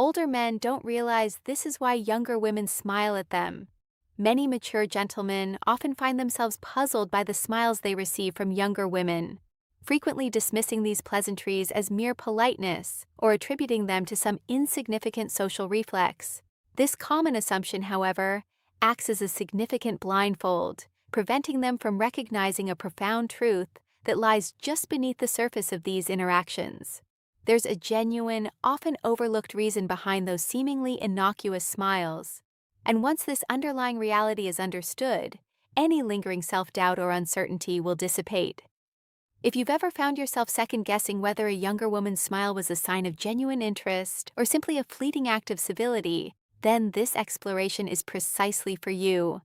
Older men don't realize this is why younger women smile at them. Many mature gentlemen often find themselves puzzled by the smiles they receive from younger women, frequently dismissing these pleasantries as mere politeness or attributing them to some insignificant social reflex. This common assumption, however, acts as a significant blindfold, preventing them from recognizing a profound truth that lies just beneath the surface of these interactions. There's a genuine, often overlooked reason behind those seemingly innocuous smiles. And once this underlying reality is understood, any lingering self-doubt or uncertainty will dissipate. If you've ever found yourself second-guessing whether a younger woman's smile was a sign of genuine interest or simply a fleeting act of civility, then this exploration is precisely for you.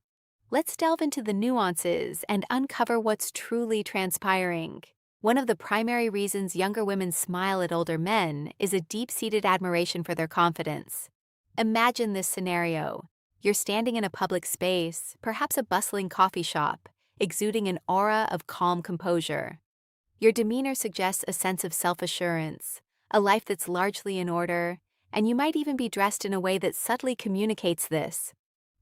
Let's delve into the nuances and uncover what's truly transpiring. One of the primary reasons younger women smile at older men is a deep-seated admiration for their confidence. Imagine this scenario. You're standing in a public space, perhaps a bustling coffee shop, exuding an aura of calm composure. Your demeanor suggests a sense of self-assurance, a life that's largely in order, and you might even be dressed in a way that subtly communicates this.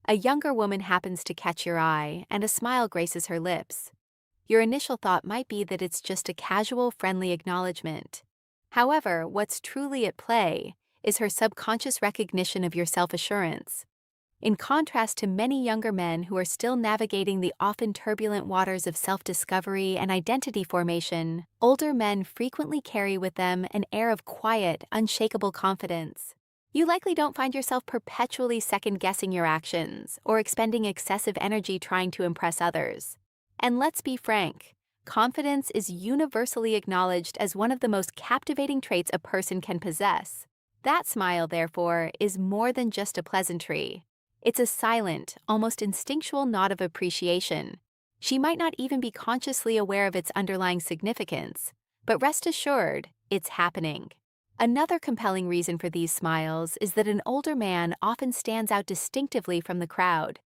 A younger woman happens to catch your eye, and a smile graces her lips. Your initial thought might be that it's just a casual, friendly acknowledgement. However, what's truly at play is her subconscious recognition of your self-assurance. In contrast to many younger men who are still navigating the often turbulent waters of self-discovery and identity formation, older men frequently carry with them an air of quiet, unshakable confidence. You likely don't find yourself perpetually second-guessing your actions or expending excessive energy trying to impress others. And let's be frank, confidence is universally acknowledged as one of the most captivating traits a person can possess. That smile, therefore, is more than just a pleasantry. It's a silent, almost instinctual nod of appreciation. She might not even be consciously aware of its underlying significance, but rest assured, it's happening. Another compelling reason for these smiles is that an older man often stands out distinctively from the crowd.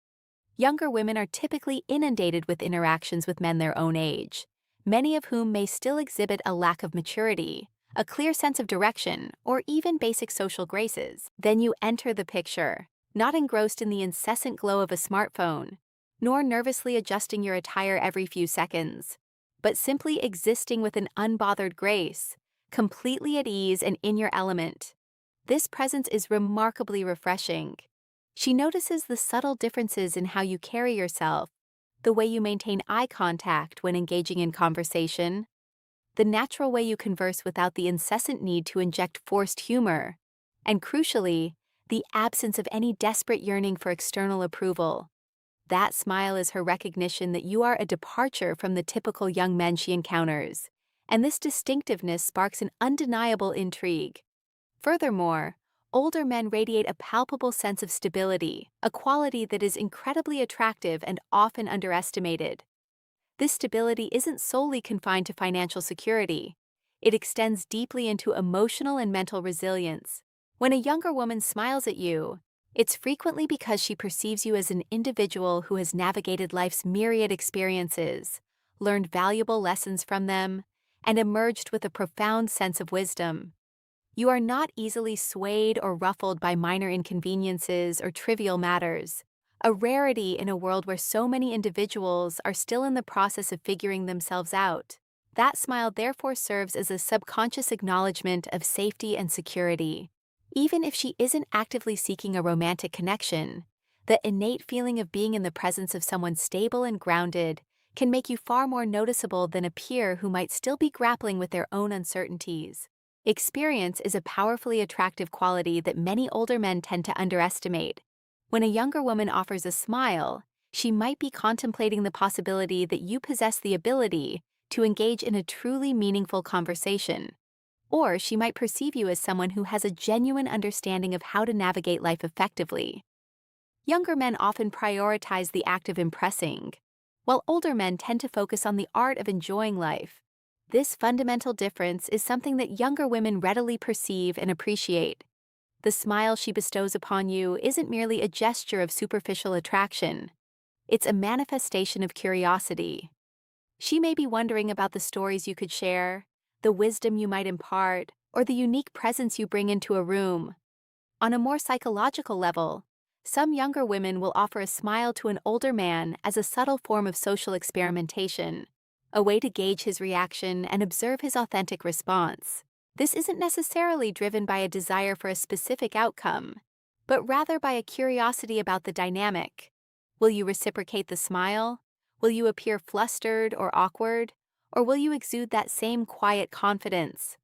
Younger women are typically inundated with interactions with men their own age, many of whom may still exhibit a lack of maturity, a clear sense of direction, or even basic social graces. Then you enter the picture, not engrossed in the incessant glow of a smartphone, nor nervously adjusting your attire every few seconds, but simply existing with an unbothered grace, completely at ease and in your element. This presence is remarkably refreshing. She notices the subtle differences in how you carry yourself, the way you maintain eye contact when engaging in conversation, the natural way you converse without the incessant need to inject forced humor, and crucially, the absence of any desperate yearning for external approval. That smile is her recognition that you are a departure from the typical young men she encounters, and this distinctiveness sparks an undeniable intrigue. Furthermore, older men radiate a palpable sense of stability, a quality that is incredibly attractive and often underestimated. This stability isn't solely confined to financial security. It extends deeply into emotional and mental resilience. When a younger woman smiles at you, it's frequently because she perceives you as an individual who has navigated life's myriad experiences, learned valuable lessons from them, and emerged with a profound sense of wisdom. You are not easily swayed or ruffled by minor inconveniences or trivial matters, a rarity in a world where so many individuals are still in the process of figuring themselves out. That smile therefore serves as a subconscious acknowledgement of safety and security. Even if she isn't actively seeking a romantic connection, the innate feeling of being in the presence of someone stable and grounded can make you far more noticeable than a peer who might still be grappling with their own uncertainties. Experience is a powerfully attractive quality that many older men tend to underestimate. When a younger woman offers a smile, she might be contemplating the possibility that you possess the ability to engage in a truly meaningful conversation. Or she might perceive you as someone who has a genuine understanding of how to navigate life effectively. Younger men often prioritize the act of impressing, while older men tend to focus on the art of enjoying life. This fundamental difference is something that younger women readily perceive and appreciate. The smile she bestows upon you isn't merely a gesture of superficial attraction. It's a manifestation of curiosity. She may be wondering about the stories you could share, the wisdom you might impart, or the unique presence you bring into a room. On a more psychological level, some younger women will offer a smile to an older man as a subtle form of social experimentation, a way to gauge his reaction and observe his authentic response. This isn't necessarily driven by a desire for a specific outcome, but rather by a curiosity about the dynamic. Will you reciprocate the smile? Will you appear flustered or awkward? Or will you exude that same quiet confidence?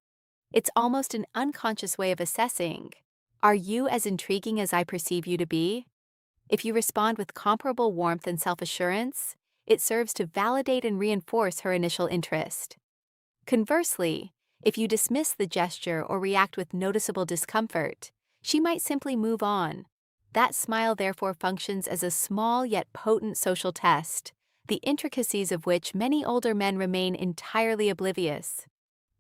It's almost an unconscious way of assessing, are you as intriguing as I perceive you to be? If you respond with comparable warmth and self-assurance, it serves to validate and reinforce her initial interest. Conversely, if you dismiss the gesture or react with noticeable discomfort, she might simply move on. That smile therefore functions as a small yet potent social test, the intricacies of which many older men remain entirely oblivious.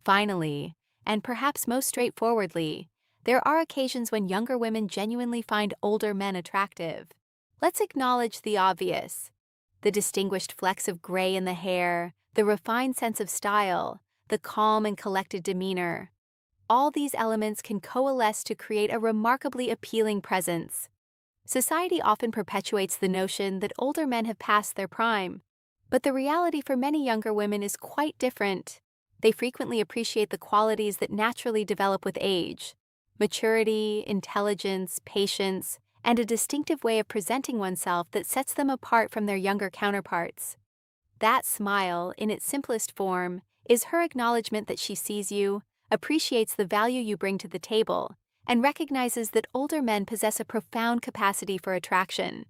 Finally, and perhaps most straightforwardly, there are occasions when younger women genuinely find older men attractive. Let's acknowledge the obvious. The distinguished flecks of gray in the hair, the refined sense of style, the calm and collected demeanor. All these elements can coalesce to create a remarkably appealing presence. Society often perpetuates the notion that older men have passed their prime, but the reality for many younger women is quite different. They frequently appreciate the qualities that naturally develop with age: maturity, intelligence, patience, and a distinctive way of presenting oneself that sets them apart from their younger counterparts. That smile, in its simplest form, is her acknowledgement that she sees you, appreciates the value you bring to the table, and recognizes that older men possess a profound capacity for attraction.